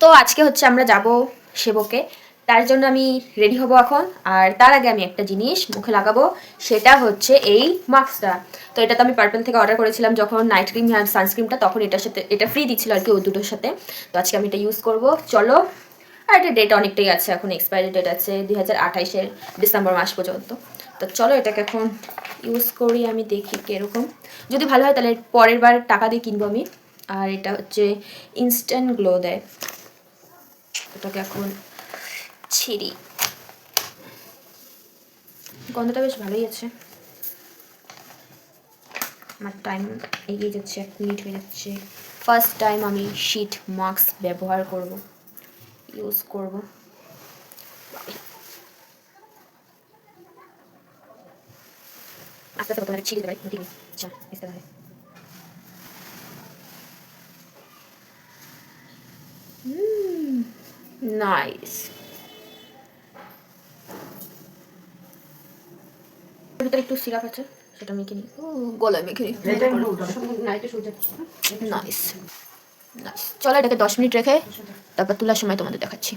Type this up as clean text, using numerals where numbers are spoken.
তো আজকে হচ্ছে আমরা যাব সেবকে, তার জন্য আমি রেডি হব এখন। আর তার আগে আমি একটা জিনিস মুখে লাগাবো, সেটা হচ্ছে এই মাস্কটা। তো এটা তো আমি পার্পল থেকে অর্ডার করেছিলাম যখন নাইট ক্রিম আর সানস্ক্রিনটা, তখন এটার সাথে এটা ফ্রি দিচ্ছিল আর কি, ওই দুটোর সাথে। তো আজকে আমি এটা ইউজ করব, চলো। আর এটা ডেট অনেকটাই আছে, এখন এক্সপায়ারি ডেট আছে 2028-এর ডিসেম্বর মাস পর্যন্ত। তো চলো এটাকে এখন ইউজ করি, আমি দেখি কীরকম। যদি ভালো হয় তাহলে পরের বার টাকা দিয়ে কিনবো আমি। আর এটা হচ্ছে ইনস্ট্যান্ট গ্লো দেয়। এটাকে এখন ছিঁড়ি, গন্ধটা বেশ ভালোই আছে। আমার টাইম এগিয়ে যাচ্ছে, 1 মিনিট হয়ে যাচ্ছে। ফার্স্ট টাইম আমি শীট মাস্ক ব্যবহার করব, ইউজ করব। আস্তে আস্তে তোমাদের ছিঁড়ে দিতে পারি, ঠিক আছে? আচ্ছা, বুঝতে পারি। নাইস। ভিতরে একটু সিরাপ আছে, সেটা মেখে নিই। গলায় মেখে নিই। Nice nice. চলো এটাকে 10 মিনিট রেখে তারপর তোলার সময় তোমাদের দেখাচ্ছি।